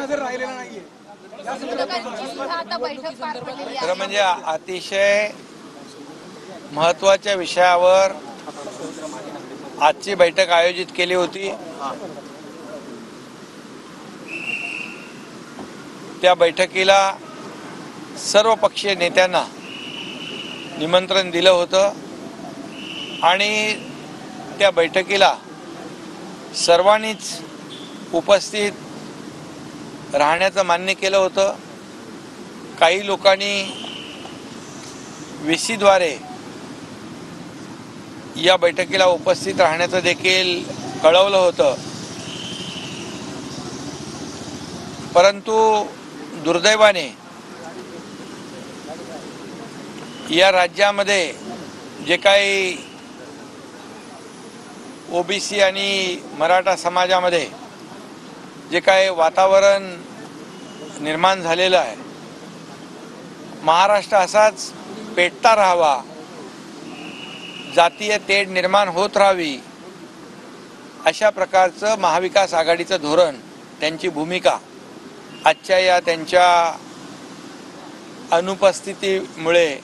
गैरहजर राहिलेला नाहीये। खरं म्हणजे अतिशय महत्त्वाच्या विषयावर आजची बैठक आयोजित केली होती। त्या बैठकीला सर्व पक्षीय नेत्यांना निमंत्रण दिलं होतं आणि त्या बैठकीला सर्वांनीच उपस्थित राहण्याचं मान्य केलं होतं। काही लोकांनी VC द्वारे या बैठकीला उपस्थित राहण्याचं देखील कळवलं होतं, परंतु दुर्दैवाने या राज्यामध्ये जे काही OBC आणि मराठा समाजामध्ये जे काही वातावरण निर्माण झालेलं आहे, महाराष्ट्र असाच पेटता राहावा, जातीय तेढ निर्माण होत राहावी, अशा प्रकारचं महाविकास आघाडीचं धोरण, त्यांची भूमिका आजच्या या त्यांच्या अनुपस्थितीमुळे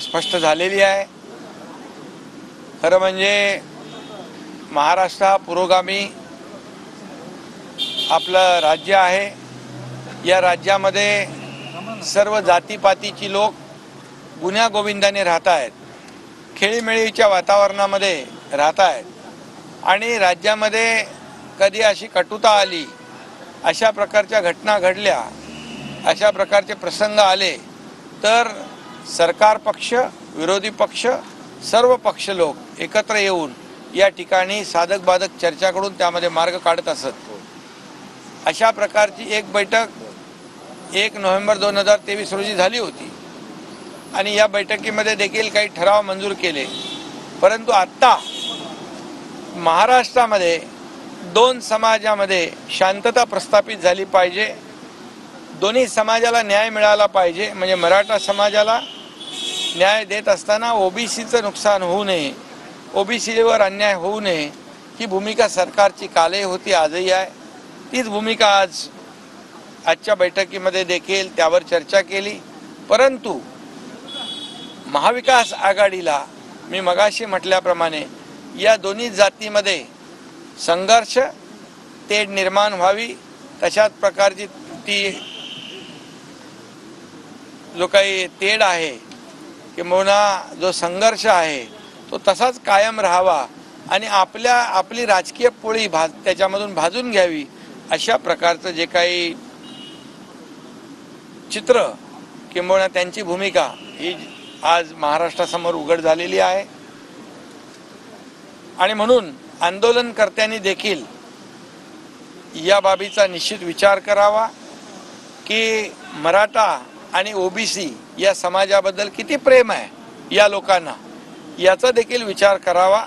स्पष्ट झालेली आहे। खरं म्हणजे महाराष्ट्र हा पुरोगामी आपलं राज्य आहे। या राज्यामध्ये सर्व जातीपातीची लोक गुण्यागोविंदाने राहत आहेत, खेळीमेळीच्या वातावरणामध्ये राहत आहेत आणि राज्यामध्ये कधी अशी कटुता आली, अशा प्रकारच्या घटना घडल्या, अशा प्रकारचे प्रसंग आले तर सरकार पक्ष, विरोधी पक्ष, सर्व पक्ष लोक एकत्र येऊन या ठिकाणी साधक बाधक चर्चा करून त्यामध्ये मार्ग काढत असत। अशा प्रकारची एक बैठक 1 नोव्हेंबर 2023 रोजी झाली होती आणि या बैठकीमध्ये देखील काही ठराव मंजूर केले। परंतु आता महाराष्ट्रामध्ये 2 समाजामध्ये शांतता प्रस्थापित झाली पाहिजे, दोन्ही समाजाला न्याय मिळाला पाहिजे। म्हणजे मराठा समाजाला न्याय देत असताना OBCचं नुकसान होऊ नये, OBCवर अन्याय होऊ नये, ही भूमिका सरकारची कालही होती, आजही आहे। तीच भूमिका आजच्या बैठकीमध्ये देखील त्यावर चर्चा केली। परंतु महाविकास आघाडीला मी मगाशी म्हटल्याप्रमाणे या दोन्ही जातीमध्ये संघर्ष, तेढ निर्माण व्हावी, तशाच प्रकारची ती जो काही तेढ आहे किंवा जो संघर्ष आहे तो तसाच कायम राहावा आणि आपली राजकीय पोळी त्याच्यामधून भाजून घ्यावी, अशा प्रकारचं जे काही चित्र किंवा त्यांची भूमिका ही आज महाराष्ट्रासमोर उघड झालेली आहे। आणि म्हणून आंदोलनकर्त्यांनी देखील या बाबीचा निश्चित विचार करावा की मराठा आणि OBC या समाजाबद्दल किती प्रेम आहे या लोकांना, याचा देखील विचार करावा।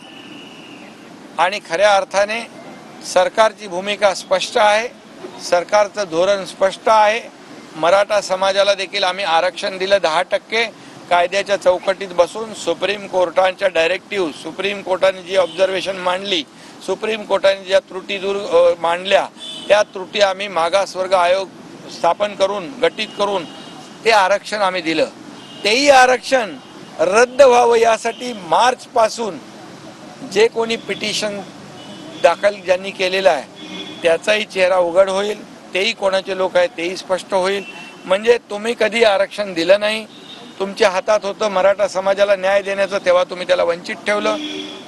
आणि खऱ्या अर्थाने सरकारची भूमिका स्पष्ट आहे, सरकारचं धोरण स्पष्ट आहे। मराठा समाजाला देखील आम्ही आरक्षण दिलं 10%, कायद्याच्या चौकटीत बसून सुप्रीम कोर्टाच्या डायरेक्टिव्ह, सुप्रीम कोर्टाने जी ऑब्झर्वेशन मांडली, सुप्रीम कोर्टाने ज्या त्रुटी दूर मांडल्या, त्या त्रुटी आम्ही मागासवर्ग आयोग स्थापन करून, गठीत करून ते आरक्षण आम्ही दिलं। तेही आरक्षण रद्द व्हावं यासाठी मार्चपासून जे कोणी पिटिशन दाखल ज्यांनी केलेलं आहे त्याचाही चेहरा उघड होईल, तेही कोणाचे लोक आहेत तेही स्पष्ट होईल। म्हणजे तुम्ही कधी आरक्षण दिलं नाही, तुमच्या हातात होतं मराठा समाजाला न्याय देण्याचं, तेव्हा तुम्ही त्याला वंचित ठेवलं।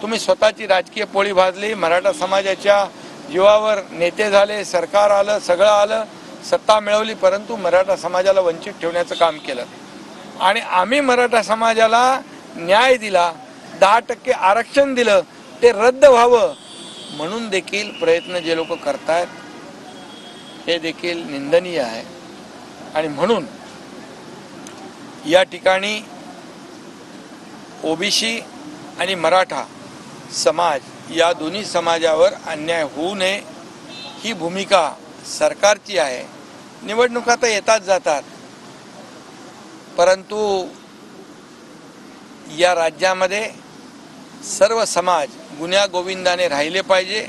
तुम्ही स्वतःची राजकीय पोळी भाजली, मराठा समाजाच्या जीवावर नेते झाले, सरकार आलं, सगळं आलं, सत्ता मिळवली, परंतु मराठा समाजाला वंचित ठेवण्याचं काम केलं। आणि आम्ही मराठा समाजाला न्याय दिला, 10% आरक्षण दिलं, ते रद्द व्हावं म्हणून देखील प्रयत्न जे लोक करतायत हे देखील निंदनीय आहे। आणि म्हणून या ठिकाणी OBC आणि मराठा समाज या दोन्ही समाजावर अन्याय होऊ नये ही भूमिका सरकारची आहे। निवडणुका तर येतात जातात, परंतु या राज्यामध्ये सर्व समाज गुण्यागोविंदाने राहिले पाहिजे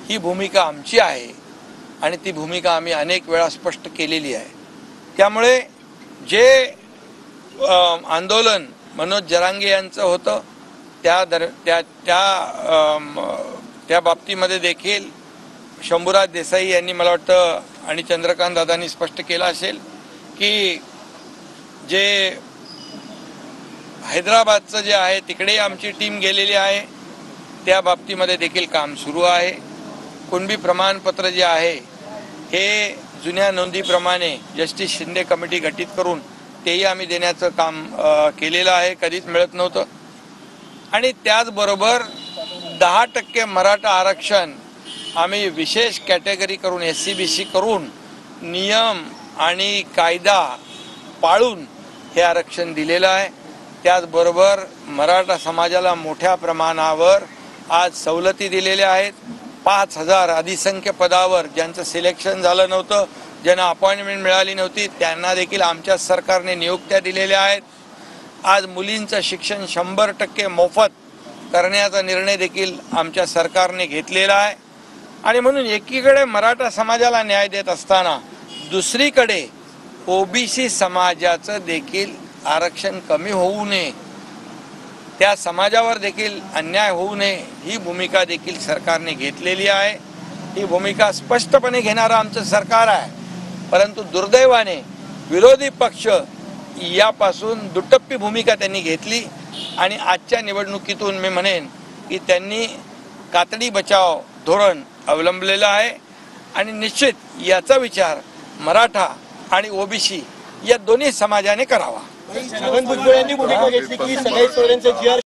ही भूमिका आमची आहे। आणि ती भूमिका आम्ही अनेक वेळा स्पष्ट केलेली आहे। त्यामुळे जे आंदोलन मनोज जरांगे यांचं होतं त्या बाबतीमध्ये देखील शंभूराज देसाई यांनी मला वाटतं आणि चंद्रकांत दादांनी स्पष्ट केलं असेल की जे हैदराबादचं जे आहे तिकडे आमची टीम गेलेली आहे, त्या बाबतीमध्ये देखील काम सुरू आहे। कुणबी प्रमाणपत्र जे आहे हे जुन्या नोंदीप्रमाणे जस्टिस शिंदे कमिटी गठीत करून तेही आम्ही देण्याचं काम केलेलं आहे, कधीच मिळत नव्हतं। आणि त्याचबरोबर 10% मराठा आरक्षण आम्ही विशेष कॅटेगरी करून SC-BC करून नियम आणि कायदा पाळून हे आरक्षण दिलेलं आहे। त्याचबरोबर मराठा समाजाला मोठ्या प्रमाणावर आज सवलती दिलेल्या आहेत। 5000 अधिसंख्य पदावर ज्यांचं सिलेक्शन झालं नव्हतं, ज्यांना अपॉइंटमेंट मिळाली नव्हती, त्यांना देखील आमच्या सरकारने नियुक्त्या दिलेल्या आहेत। आज मुलींचं शिक्षण 100% मोफत करण्याचा निर्णय देखील आमच्या सरकारने घेतलेला आहे। आणि म्हणून एकीकडे मराठा समाजाला न्याय देत असताना दुसरीकडे OBC समाजाचं देखील आरक्षण कमी होऊ नये, त्या समाजावर देखील अन्याय होऊ नये ही भूमिका देखील सरकारने घेतलेली आहे। ही भूमिका स्पष्टपणे घेणारं आमचं सरकार आहे। परंतु दुर्दैवाने विरोधी पक्ष यापासून दुटप्पी भूमिका त्यांनी घेतली आणि आजच्या निवडणुकीतून मी म्हणेन की त्यांनी कातडी बचाव धोरण अवलंबलेलं आहे आणि निश्चित याचा विचार मराठा आणि OBC या दोन्ही समाजाने करावा। छगन भुजबळ यांनी भूमिका घेतली की सगळे सोयऱ्यांचे GR